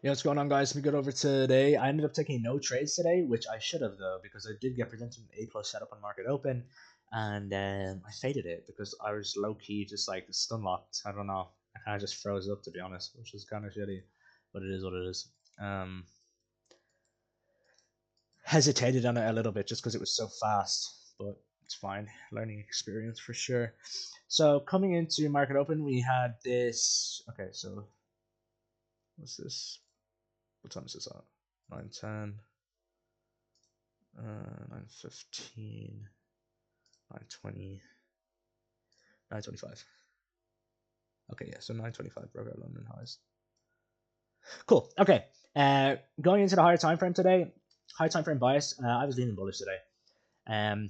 Yeah, what's going on, guys? Let me get over today. I ended up taking no trades today, which I should have though, because I did get presented an A plus setup on market open, and I faded it because I was low key just like stun locked. I don't know. I kind of just froze up to be honest, which is kind of shitty, but it is what it is. Um, Hesitated on it a little bit just because it was so fast, but it's fine. Learning experience for sure. So coming into market open, we had this. Okay, so what's this? What time is this on? 9:10. 9:15, 9:20, 9:25. Okay, yeah, so 9:25 broke out London highs. Cool. Okay. Going into the higher time frame today, high time frame bias. I was leaning bullish today. Um,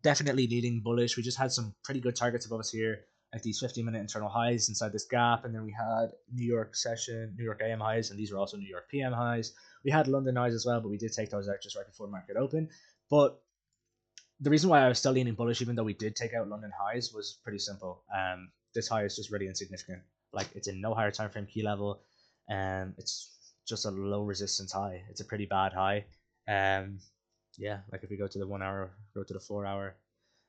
Definitely leading bullish. We just had some pretty good targets above us here, like these 15-minute internal highs inside this gap, and then we had New York session, New York AM highs, and these were also New York PM highs. We had London highs as well, but we did take those out just right before market open. But the reason why I was still leaning bullish, even though we did take out London highs, was pretty simple. This high is just really insignificant. Like it's in no higher time frame key level, and it's just a low resistance high. It's a pretty bad high. Um, yeah, like if we go to the 1 hour, go to the 4 hour,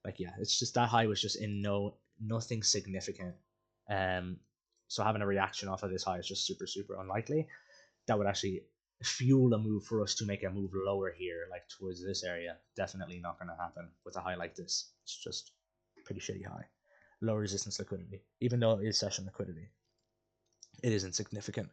like yeah, it's just that high was just in nothing significant. Um, so having a reaction off of this high is just super unlikely. That would actually fuel a move for us to make a move lower here, like towards this area. Definitely not going to happen with a high like this. It's just pretty shitty high. Low resistance liquidity, even though it is session liquidity. It is insignificant.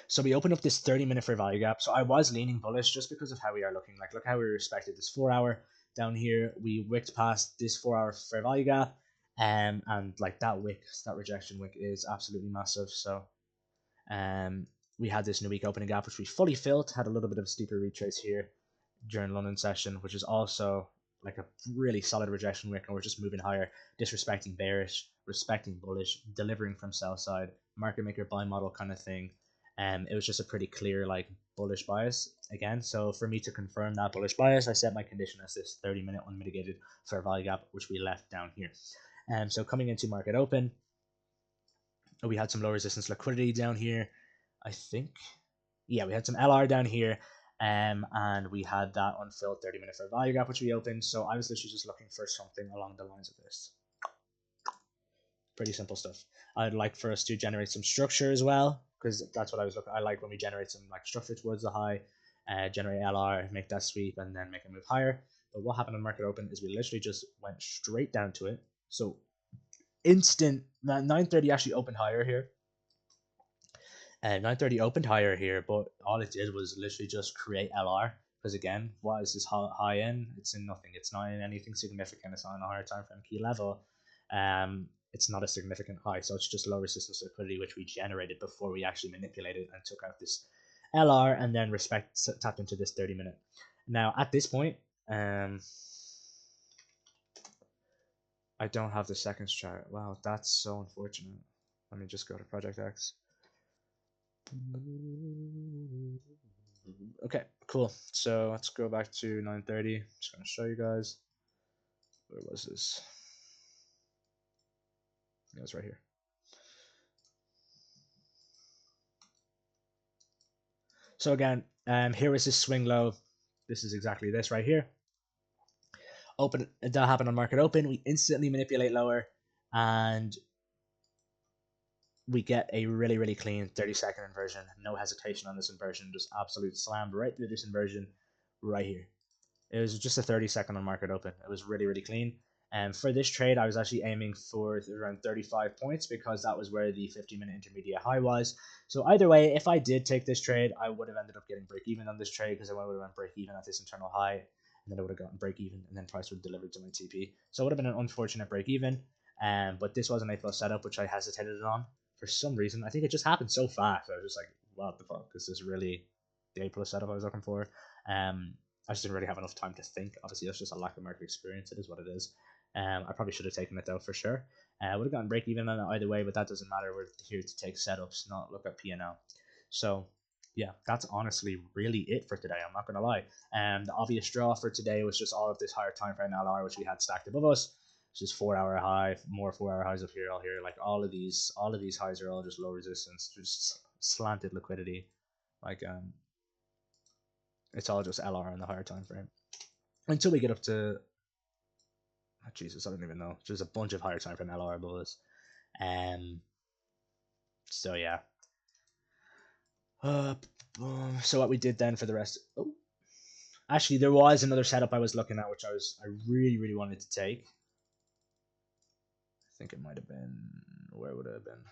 So we open up this 30-minute fair value gap. So I was leaning bullish just because of how we are looking. Like, look how we respected this 4 hour down here. We wicked past this 4 hour fair value gap. And like that wick, that rejection wick is absolutely massive. So um, we had this new week opening gap, which we fully filled, had a little bit of a steeper retrace here during London session, which is also like a really solid rejection wick, and we're just moving higher, disrespecting bearish, respecting bullish, delivering from sell side, market maker buy model kind of thing. It was just a pretty clear like bullish bias again. So for me to confirm that bullish bias, I set my condition as this 30-minute unmitigated fair value gap, which we left down here. So coming into market open, we had some low resistance liquidity down here. I think, yeah, we had some LR down here, and we had that unfilled 30-minute fair value gap, which we opened. So I was literally just looking for something along the lines of this. Pretty simple stuff. I'd like for us to generate some structure as well, because that's what I was looking. I like when we generate some like structure towards the high, generate LR, make that sweep, and then make a move higher. But what happened on market open is we literally just went straight down to it. So instant 9:30 actually opened higher here. 9:30 opened higher here, but all it did was literally just create LR. Because again, what is this high in? It's in nothing. It's not in anything significant. It's not in a higher time frame key level. It's not a significant high, so it's just low resistance liquidity which we generated before we actually manipulated and took out this LR and then tapped into this 30-minute. Now at this point, I don't have the seconds chart. Wow, that's so unfortunate. Let me just go to Project X. Okay, cool. So let's go back to 9:30. Just gonna show you guys. Where was this? Yeah, it's right here. So again, here is this swing low. This is exactly this right here. Open that happened on market open. We instantly manipulate lower, and we get a really clean 30-second inversion. No hesitation on this inversion. Just absolute slam right through this inversion right here. It was just a 30-second on market open. It was really clean. And for this trade, I was actually aiming for around 35 points because that was where the 50-minute intermediate high was. So either way, if I did take this trade, I would have ended up getting break even on this trade because I would have went break even at this internal high, and then I would have gotten break even, and then price would have delivered to my TP. So it would have been an unfortunate break even. But this was an A plus setup, which I hesitated on for some reason. I think it just happened so fast. I was just like, what the fuck? Is this really the A plus setup I was looking for? I just didn't really have enough time to think. Obviously, that's just a lack of market experience. It is what it is. I probably should have taken it though for sure. I would have gotten break even on it either way, but that doesn't matter. We're here to take setups, not look at P&L. So yeah, that's honestly really it for today. I'm not gonna lie. The obvious draw for today was just all of this higher time frame LR, which we had stacked above us. It's just 4 hour high, more 4 hour highs up here, all here. Like all of these highs are all just low resistance, just slanted liquidity. Like it's all just LR in the higher time frame until we get up to. Oh, Jesus, I don't even know. There's a bunch of higher time frame LR bulls. So yeah. So what we did then for the rest. Oh, actually, there was another setup I was looking at, which I really wanted to take. I think it might have been. Where would it have been?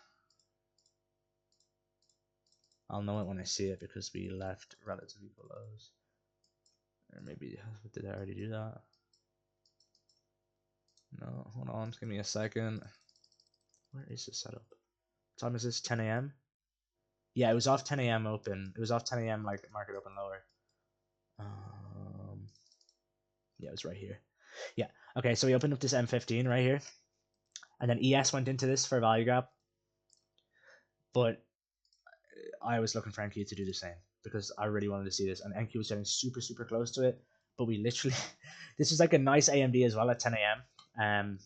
I'll know it when I see it because we left relative equal lows. Or maybe did I already do that? No, hold on. Just give me a second. Where is this setup? What time is this? 10 a.m. Yeah, it was off 10 a.m. open. It was off 10 a.m. like market open lower. Yeah, it was right here. Yeah. Okay, so we opened up this M15 right here, and then ES went into this for value gap, but I was looking for NQ to do the same because I really wanted to see this, and NQ was getting super close to it. But we literally, this was like a nice AMD as well at 10 a.m.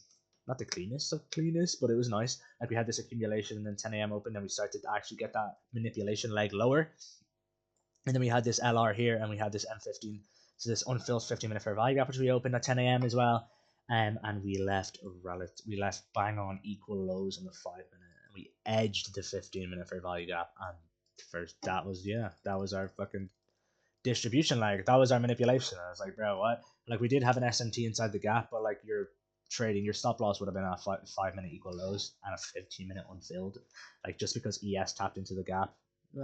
Not the cleanest of cleanest, but it was nice. Like we had this accumulation, and then 10 a.m. open, and we started to actually get that manipulation leg lower, and then we had this LR here, and we had this M15. So this unfilled 15-minute fair value gap, which we opened at 10 a.m. as well, and we left bang on equal lows on the 5-minute, and we edged the 15-minute fair value gap, and first that was our fucking distribution leg. That was our manipulation. I was like, bro, what? Like we did have an SMT inside the gap, but like your stop loss would have been at 5-minute equal lows and a 15-minute unfilled. Like just because ES tapped into the gap.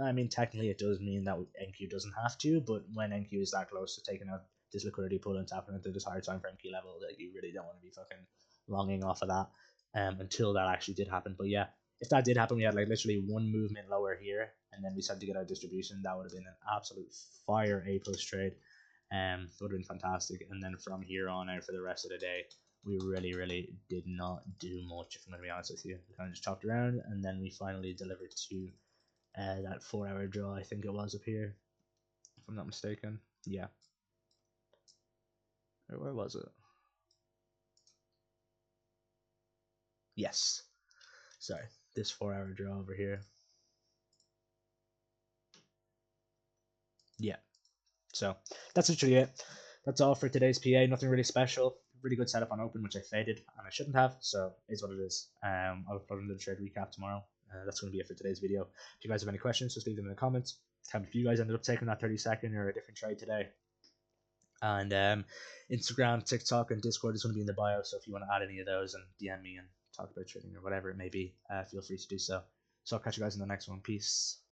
I mean, technically it does mean that NQ doesn't have to, but when NQ is that close to taking out this liquidity pool and tapping into this higher time frame key level, that you really don't want to be fucking longing off of that until that actually did happen. But yeah, if that did happen, we had like literally one movement lower here, and then we started to get our distribution. That would have been an absolute fire A plus trade. Would have been fantastic. And then from here on out for the rest of the day, we really did not do much. If I'm going to be honest with you, we kind of just chopped around, and then we finally delivered to that 4-hour draw. I think it was up here, if I'm not mistaken. Yeah. Where was it? Yes. Sorry, this 4-hour draw over here. Yeah. So that's literally it. That's all for today's PA. Nothing really special. Really good setup on open, which I faded and I shouldn't have. So it's what it is. I'll upload another trade recap tomorrow. That's going to be it for today's video. If you guys have any questions, just leave them in the comments. Tell me if you guys ended up taking that 30-second or a different trade today. And Instagram, TikTok, and Discord is going to be in the bio. So if you want to add any of those and DM me and talk about trading or whatever it may be, feel free to do so. So I'll catch you guys in the next one. Peace.